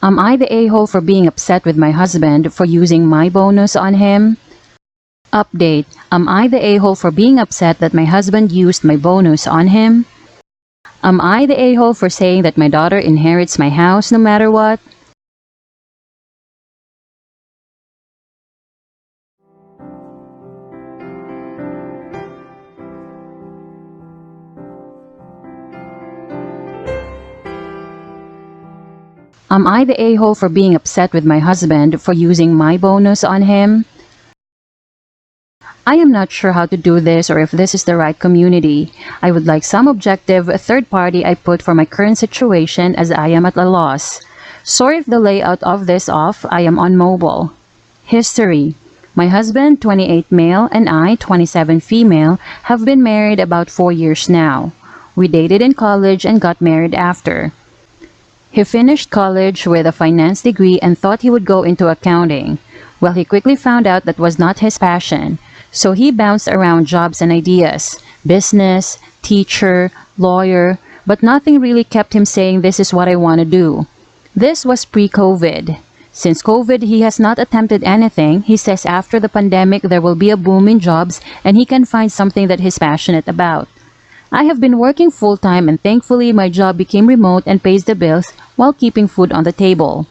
Am I the a-hole for being upset with my husband for using my bonus on him? Update. Am I the a-hole for being upset that my husband used my bonus on him? Am I the a-hole for saying that my daughter inherits my house no matter what? Am I the a-hole for being upset with my husband for using my bonus on him? I am not sure how to do this or if this is the right community. I would like some objective third party I put for my current situation as I am at a loss. Sorry if the layout of this off, I am on mobile. History. My husband, 28 male, and I, 27 female, have been married about 4 years now. We dated in college and got married after. He finished college with a finance degree and thought he would go into accounting. Well, he quickly found out that was not his passion. So he bounced around jobs and ideas, business, teacher, lawyer, but nothing really kept him saying this is what I want to do. This was pre-COVID. Since COVID, he has not attempted anything. He says after the pandemic there will be a boom in jobs and he can find something that he's passionate about. I have been working full-time and thankfully my job became remote and pays the bills while keeping food on the table.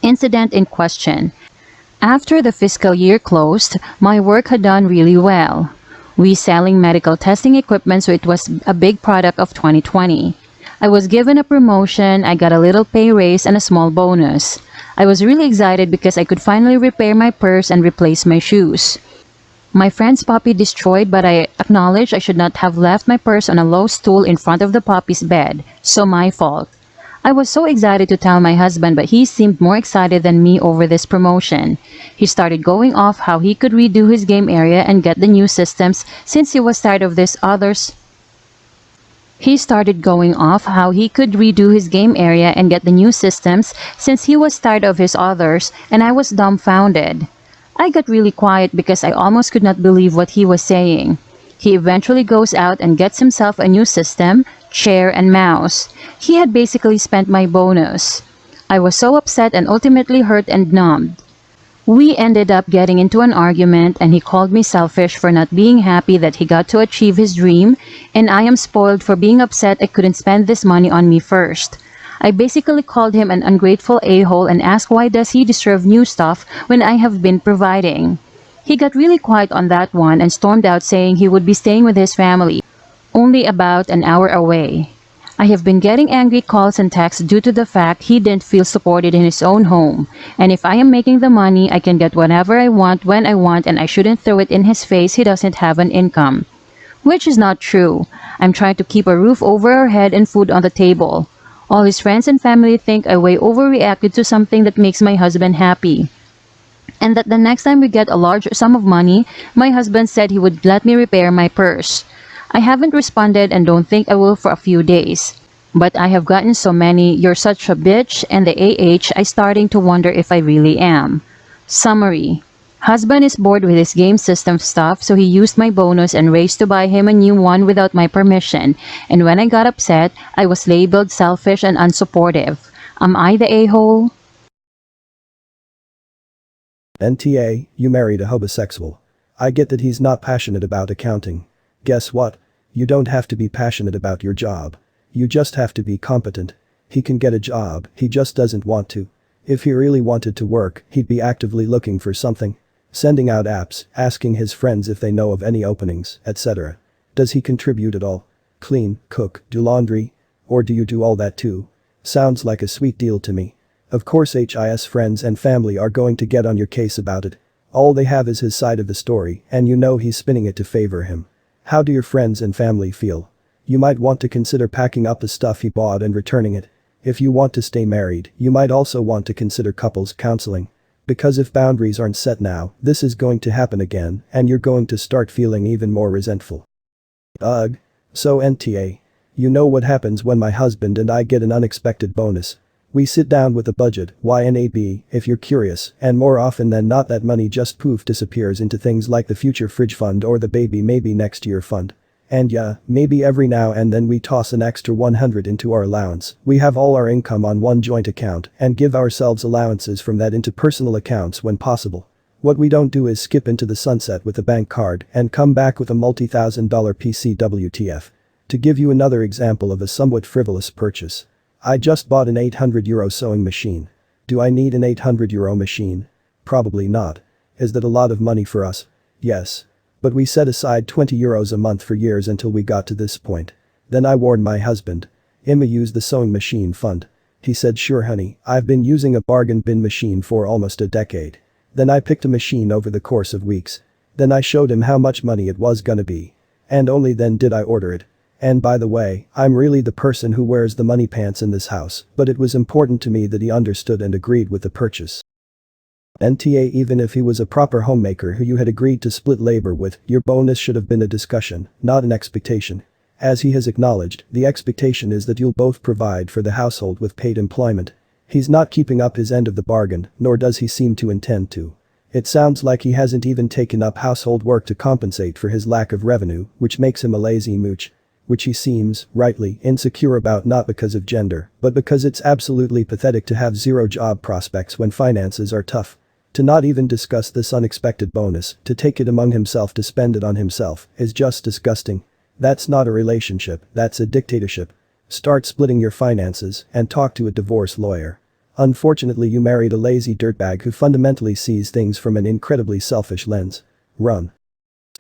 Incident in question. After the fiscal year closed, my work had done really well. We selling medical testing equipment, so it was a big product of 2020. I was given a promotion, I got a little pay raise and a small bonus. I was really excited because I could finally repair my purse and replace my shoes. My friend's puppy destroyed, but I acknowledge I should not have left my purse on a low stool in front of the puppy's bed, so my fault. I was so excited to tell my husband, but he seemed more excited than me over this promotion. He started going off how he could redo his game area and get the new systems since he was tired of this others. He started going off how he could redo his game area and get the new systems since he was tired of his others, and I was dumbfounded. I got really quiet because I almost could not believe what he was saying. He eventually goes out and gets himself a new system, chair and mouse. He had basically spent my bonus. I was so upset and ultimately hurt and numbed. We ended up getting into an argument and he called me selfish for not being happy that he got to achieve his dream, and I am spoiled for being upset I couldn't spend this money on me first. I basically called him an ungrateful a-hole and asked why does he deserve new stuff when I have been providing. He got really quiet on that one and stormed out saying he would be staying with his family, only about an hour away. I have been getting angry calls and texts due to the fact he didn't feel supported in his own home, and if I am making the money I can get whatever I want when I want and I shouldn't throw it in his face he doesn't have an income. Which is not true. I'm trying to keep a roof over our head and food on the table. All his friends and family think I way overreacted to something that makes my husband happy. And that the next time we get a large sum of money, my husband said he would let me repair my purse. I haven't responded and don't think I will for a few days. But I have gotten so many, "You're such a bitch," and the I starting to wonder if I really am. Summary. Husband is bored with his game system stuff, so he used my bonus and raced to buy him a new one without my permission, and when I got upset, I was labeled selfish and unsupportive. Am I the a-hole? NTA, you married a homosexual. I get that he's not passionate about accounting. Guess what? You don't have to be passionate about your job. You just have to be competent. He can get a job, he just doesn't want to. If he really wanted to work, he'd be actively looking for something. Sending out apps, asking his friends if they know of any openings, etc. Does he contribute at all? Clean, cook, do laundry? Or do you do all that too? Sounds like a sweet deal to me. Of course his friends and family are going to get on your case about it. All they have is his side of the story, and you know he's spinning it to favor him. How do your friends and family feel? You might want to consider packing up the stuff he bought and returning it. If you want to stay married, you might also want to consider couples counseling. Because if boundaries aren't set now, this is going to happen again, and you're going to start feeling even more resentful. Ugh. So NTA. You know what happens when my husband and I get an unexpected bonus. We sit down with a budget, YNAB, if you're curious, and more often than not that money just poof disappears into things like the future fridge fund or the baby maybe next year fund. And yeah, maybe every now and then we toss an extra 100 into our allowance. We have all our income on one joint account and give ourselves allowances from that into personal accounts when possible. What we don't do is skip into the sunset with a bank card and come back with a multi-thousand-dollar PC WTF. To give you another example of a somewhat frivolous purchase. I just bought an €800 sewing machine. Do I need an €800 machine? Probably not. Is that a lot of money for us? Yes. But we set aside €20 a month for years until we got to this point. Then I warned my husband. Emma used the sewing machine fund. He said, sure honey, I've been using a bargain bin machine for almost a decade. Then I picked a machine over the course of weeks. Then I showed him how much money it was gonna be. And only then did I order it. And by the way, I'm really the person who wears the money pants in this house, but it was important to me that he understood and agreed with the purchase. NTA Even if he was a proper homemaker who you had agreed to split labor with, your bonus should have been a discussion, not an expectation. As he has acknowledged, the expectation is that you'll both provide for the household with paid employment. He's not keeping up his end of the bargain, nor does he seem to intend to. It sounds like he hasn't even taken up household work to compensate for his lack of revenue, which makes him a lazy mooch. Which he seems, rightly, insecure about not because of gender, but because it's absolutely pathetic to have zero job prospects when finances are tough. To not even discuss this unexpected bonus, to take it among himself to spend it on himself, is just disgusting. That's not a relationship, that's a dictatorship. Start splitting your finances and talk to a divorce lawyer. Unfortunately you married a lazy dirtbag who fundamentally sees things from an incredibly selfish lens. Run.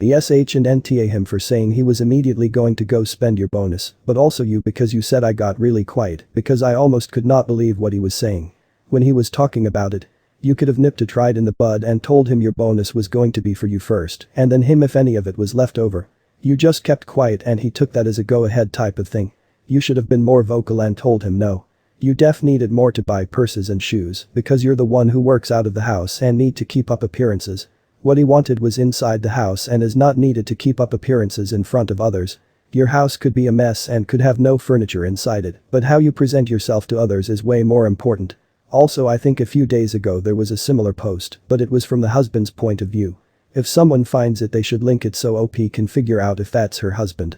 ESH and NTA him for saying he was immediately going to go spend your bonus, but also you because you said I got really quiet because I almost could not believe what he was saying. When he was talking about it, you could have nipped it right in the bud and told him your bonus was going to be for you first and then him if any of it was left over. You just kept quiet and he took that as a go-ahead type of thing. You should have been more vocal and told him no. You needed more to buy purses and shoes because you're the one who works out of the house and need to keep up appearances. What he wanted was inside the house and is not needed to keep up appearances in front of others. Your house could be a mess and could have no furniture inside it, but how you present yourself to others is way more important. Also I think a few days ago there was a similar post, but it was from the husband's point of view. If someone finds it they should link it so OP can figure out if that's her husband.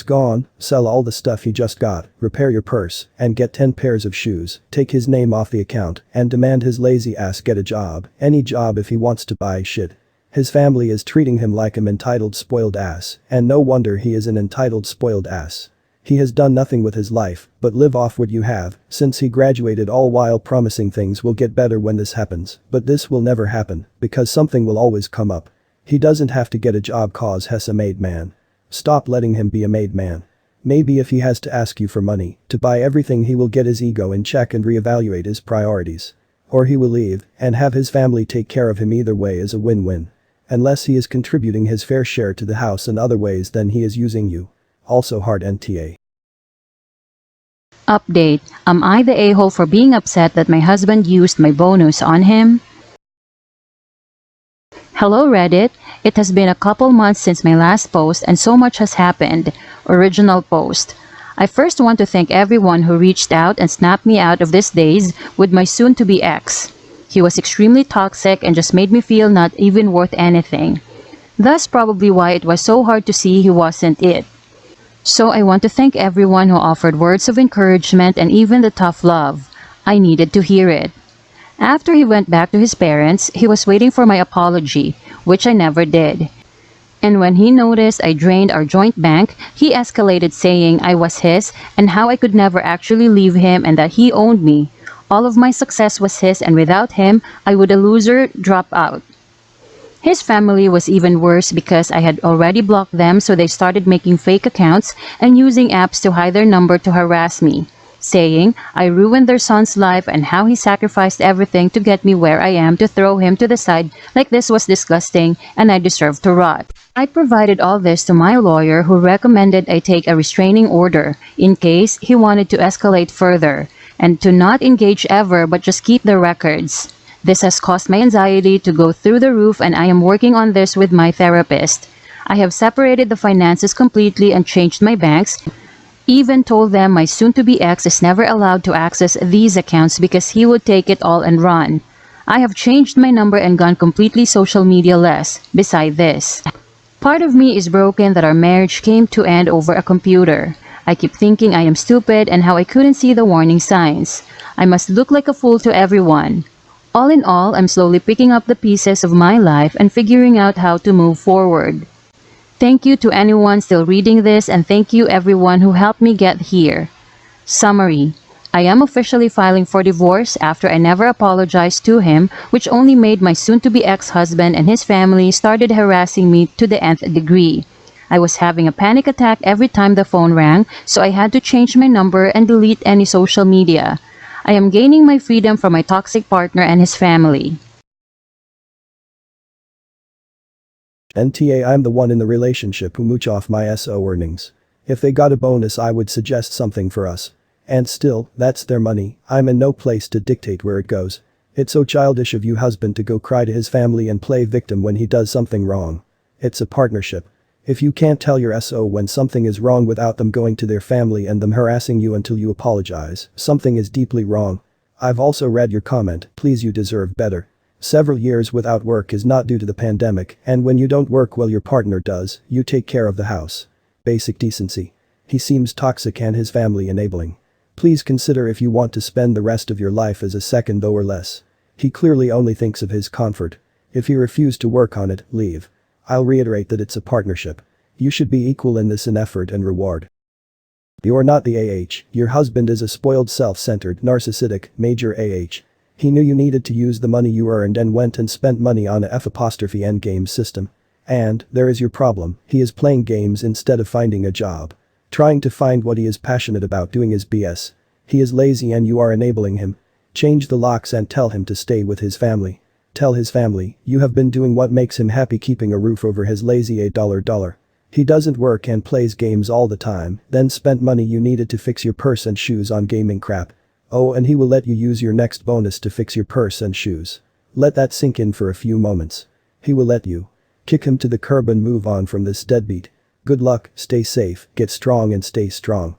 Gone, sell all the stuff he just got, repair your purse, and get 10 pairs of shoes, take his name off the account, and demand his lazy ass get a job, any job if he wants to buy shit. His family is treating him like an entitled spoiled ass, and no wonder he is an entitled spoiled ass. He has done nothing with his life, but live off what you have, since he graduated all while promising things will get better when this happens, but this will never happen, because something will always come up. He doesn't have to get a job cause he's a made man. Stop letting him be a made man. Maybe if he has to ask you for money to buy everything he will get his ego in check and reevaluate his priorities. Or he will leave and have his family take care of him. Either way is a win-win. Unless he is contributing his fair share to the house in other ways then he is using you. Also hard NTA. Update. Am I the a-hole for being upset that my husband used my bonus on him? Hello Reddit. It has been a couple months since my last post and so much has happened. Original post. I first want to thank everyone who reached out and snapped me out of these days with my soon-to-be ex. He was extremely toxic and just made me feel not even worth anything. That's probably why it was so hard to see he wasn't it. So I want to thank everyone who offered words of encouragement and even the tough love. I needed to hear it. After he went back to his parents, he was waiting for my apology, which I never did. And when he noticed I drained our joint bank, he escalated saying I was his and how I could never actually leave him and that he owned me. All of my success was his and without him, I would a loser drop out. His family was even worse because I had already blocked them, so they started making fake accounts and using apps to hide their number to harass me, saying I ruined their son's life and how he sacrificed everything to get me where I am to throw him to the side like this was disgusting and I deserved to rot. I provided all this to my lawyer who recommended I take a restraining order in case he wanted to escalate further and to not engage ever but just keep the records. This has caused my anxiety to go through the roof and I am working on this with my therapist. I have separated the finances completely and changed my banks. Even told them my soon-to-be ex is never allowed to access these accounts because he would take it all and run. I have changed my number and gone completely social media less, beside this. Part of me is broken that our marriage came to end over a computer. I keep thinking I am stupid and how I couldn't see the warning signs. I must look like a fool to everyone. All in all, I'm slowly picking up the pieces of my life and figuring out how to move forward. Thank you to anyone still reading this, and thank you everyone who helped me get here. Summary: I am officially filing for divorce after I never apologized to him, which only made my soon-to-be ex-husband and his family started harassing me to the nth degree. I was having a panic attack every time the phone rang, so I had to change my number and delete any social media. I am gaining my freedom from my toxic partner and his family. NTA, I'm the one in the relationship who mooch off my SO earnings. If they got a bonus, I would suggest something for us. And still, that's their money. I'm in no place to dictate where it goes. It's so childish of you, husband, to go cry to his family and play victim when he does something wrong. It's a partnership. If you can't tell your SO when something is wrong without them going to their family and them harassing you until you apologize, something is deeply wrong. I've also read your comment, please, you deserve better. Several years without work is not due to the pandemic, and when you don't work well your partner does, you take care of the house. Basic decency. He seems toxic and his family enabling. Please consider if you want to spend the rest of your life as a second or less. He clearly only thinks of his comfort. If you refuse to work on it, leave. I'll reiterate that it's a partnership. You should be equal in this in effort and reward. You're not the AH, your husband is a spoiled, self-centered, narcissistic, major AH. He knew you needed to use the money you earned and went and spent money on a F''endgame system. And, there is your problem, he is playing games instead of finding a job. Trying to find what he is passionate about doing is BS. He is lazy and you are enabling him. Change the locks and tell him to stay with his family. Tell his family, you have been doing what makes him happy, keeping a roof over his lazy $8. He doesn't work and plays games all the time, then spent money you needed to fix your purse and shoes on gaming crap. Oh, and he will let you use your next bonus to fix your purse and shoes. Let that sink in for a few moments. He will let you. Kick him to the curb and move on from this deadbeat. Good luck, stay safe, get strong and stay strong.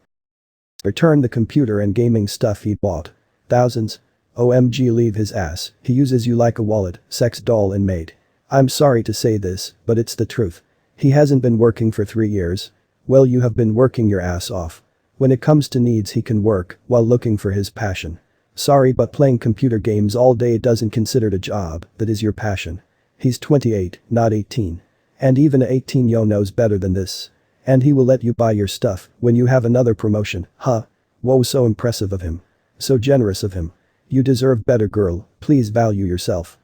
Return the computer and gaming stuff he bought. Thousands. OMG, leave his ass, he uses you like a wallet, sex doll and maid. I'm sorry to say this, but it's the truth. He hasn't been working for 3 years. Well, you have been working your ass off. When it comes to needs, he can work, while looking for his passion. Sorry, but playing computer games all day doesn't considered a job, that is your passion. He's 28, not 18. And even a 18-yo knows better than this. And he will let you buy your stuff when you have another promotion, huh? Whoa, so impressive of him. So generous of him. You deserve better, girl, please value yourself.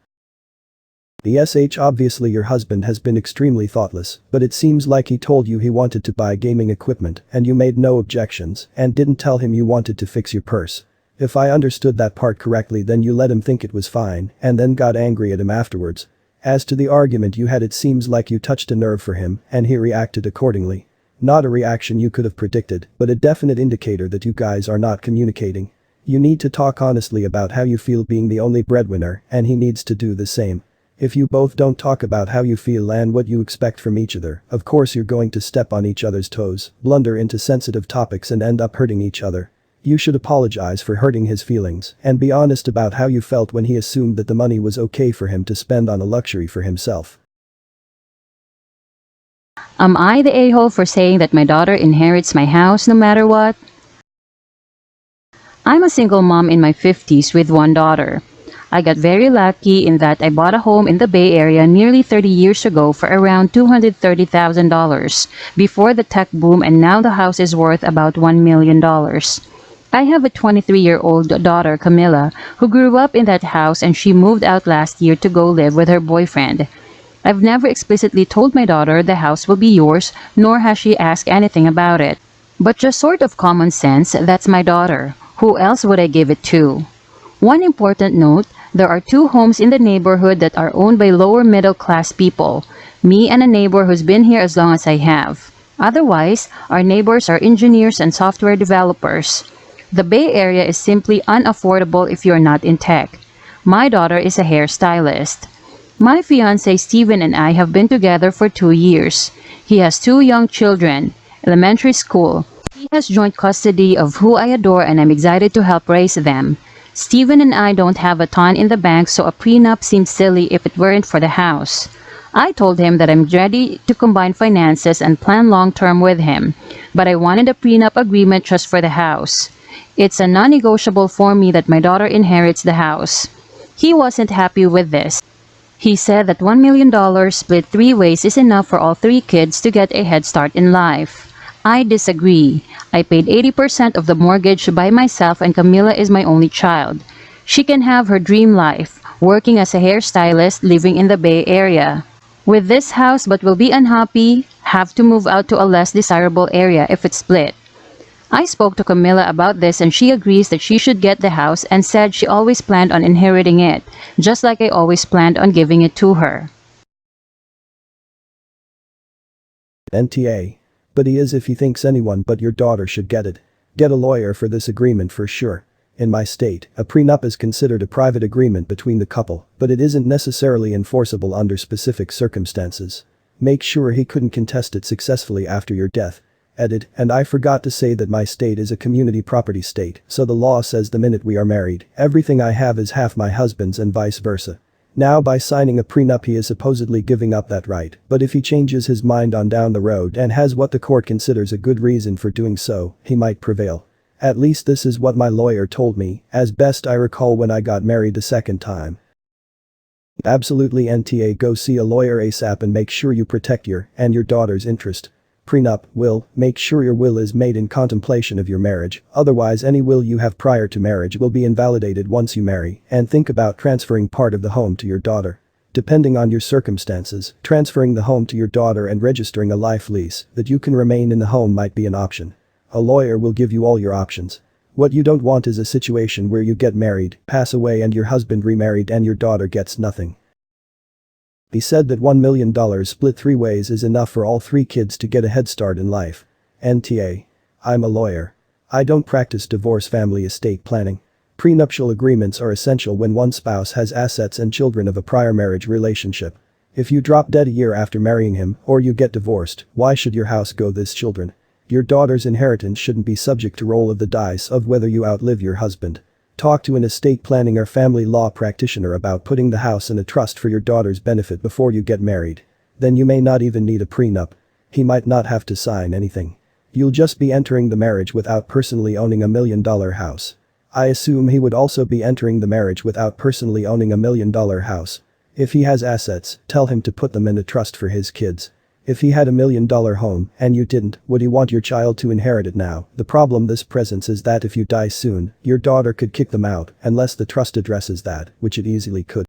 The SH, obviously your husband has been extremely thoughtless, but it seems like he told you he wanted to buy gaming equipment and you made no objections and didn't tell him you wanted to fix your purse. If I understood that part correctly, then you let him think it was fine and then got angry at him afterwards. As to the argument you had, it seems like you touched a nerve for him and he reacted accordingly. Not a reaction you could have predicted, but a definite indicator that you guys are not communicating. You need to talk honestly about how you feel being the only breadwinner, and he needs to do the same. If you both don't talk about how you feel and what you expect from each other, of course you're going to step on each other's toes, blunder into sensitive topics and end up hurting each other. You should apologize for hurting his feelings and be honest about how you felt when he assumed that the money was okay for him to spend on a luxury for himself. Am I the a-hole for saying that my daughter inherits my house no matter what? I'm a single mom in my 50s with one daughter. I got very lucky in that I bought a home in the Bay Area nearly 30 years ago for around $230,000 before the tech boom, and now the house is worth about $1 million. I have a 23-year-old daughter, Camilla, who grew up in that house, and she moved out last year to go live with her boyfriend. I've never explicitly told my daughter the house will be yours, nor has she asked anything about it. But just sort of common sense, that's my daughter. Who else would I give it to? One important note, there are 2 homes in the neighborhood that are owned by lower middle class people, me and a neighbor who's been here as long as I have. Otherwise, our neighbors are engineers and software developers. The Bay Area is simply unaffordable if you're not in tech. My daughter is a hairstylist. My fiancé Steven and I have been together for 2 years. He has 2 young children, elementary school. He has joint custody of who I adore, and I'm excited to help raise them. Steven and I don't have a ton in the bank, so a prenup seems silly if it weren't for the house. I told him that I'm ready to combine finances and plan long term with him, but I wanted a prenup agreement just for the house. It's a non negotiable for me that my daughter inherits the house. He wasn't happy with this. He said that $1 million split three ways is enough for all three kids to get a head start in life. I disagree. I paid 80% of the mortgage by myself and Camila is my only child. She can have her dream life, working as a hairstylist living in the Bay Area. With this house but will be unhappy, have to move out to a less desirable area if it's split. I spoke to Camilla about this and she agrees that she should get the house and said she always planned on inheriting it, just like I always planned on giving it to her. NTA. But he is if he thinks anyone but your daughter should get it. Get a lawyer for this agreement for sure. In my state, a prenup is considered a private agreement between the couple, but it isn't necessarily enforceable under specific circumstances. Make sure he couldn't contest it successfully after your death. Edit, and I forgot to say that my state is a community property state, so the law says the minute we are married, everything I have is half my husband's and vice versa. Now by signing a prenup he is supposedly giving up that right, but if he changes his mind on down the road and has what the court considers a good reason for doing so, he might prevail. At least this is what my lawyer told me, as best I recall when I got married the second time. Absolutely NTA, go see a lawyer ASAP and make sure you protect your and your daughter's interest. Prenup, will, make sure your will is made in contemplation of your marriage, otherwise any will you have prior to marriage will be invalidated once you marry, and think about transferring part of the home to your daughter. Depending on your circumstances, transferring the home to your daughter and registering a life lease that you can remain in the home might be an option. A lawyer will give you all your options. What you don't want is a situation where you get married, pass away and your husband remarried and your daughter gets nothing. He said that $1 million split three ways is enough for all three kids to get a head start in life. NTA. I'm a lawyer. I don't practice divorce family estate planning. Prenuptial agreements are essential when one spouse has assets and children of a prior marriage relationship. If you drop dead a year after marrying him or you get divorced, why should your house go this children? Your daughter's inheritance shouldn't be subject to roll of the dice of whether you outlive your husband. Talk to an estate planning or family law practitioner about putting the house in a trust for your daughter's benefit before you get married. Then you may not even need a prenup. He might not have to sign anything. You'll just be entering the marriage without personally owning $1 million house. I assume he would also be entering the marriage without personally owning $1 million house. If he has assets, tell him to put them in a trust for his kids. If he had $1 million home and you didn't, would he want your child to inherit it now? The problem this presents is that if you die soon, your daughter could kick them out unless the trust addresses that, which it easily could.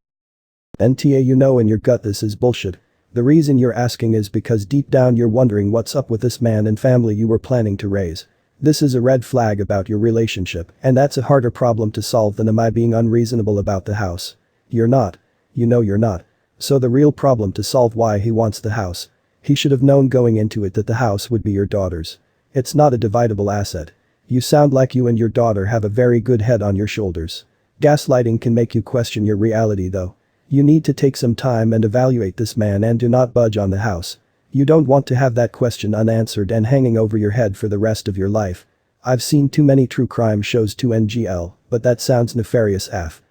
NTA, you know in your gut this is bullshit. The reason you're asking is because deep down you're wondering what's up with this man and family you were planning to raise. This is a red flag about your relationship, and that's a harder problem to solve than am I being unreasonable about the house. You're not. You know you're not. So the real problem to solve why he wants the house. He should have known going into it that the house would be your daughter's. It's not a dividable asset. You sound like you and your daughter have a very good head on your shoulders. Gaslighting can make you question your reality though. You need to take some time and evaluate this man and do not budge on the house. You don't want to have that question unanswered and hanging over your head for the rest of your life. I've seen too many true crime shows to NGL, but that sounds nefarious AF.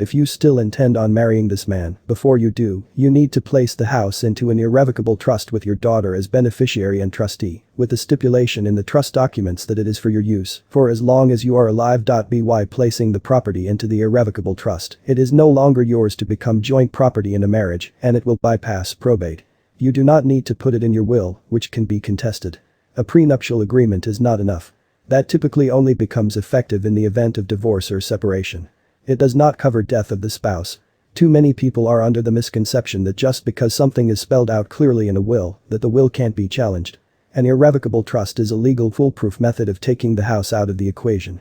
If you still intend on marrying this man, before you do, you need to place the house into an irrevocable trust with your daughter as beneficiary and trustee, with the stipulation in the trust documents that it is for your use, for as long as you are alive. By placing the property into the irrevocable trust, it is no longer yours to become joint property in a marriage, and it will bypass probate. You do not need to put it in your will, which can be contested. A prenuptial agreement is not enough. That typically only becomes effective in the event of divorce or separation. It does not cover death of the spouse. Too many people are under the misconception that just because something is spelled out clearly in a will, that the will can't be challenged. An irrevocable trust is a legal foolproof method of taking the house out of the equation.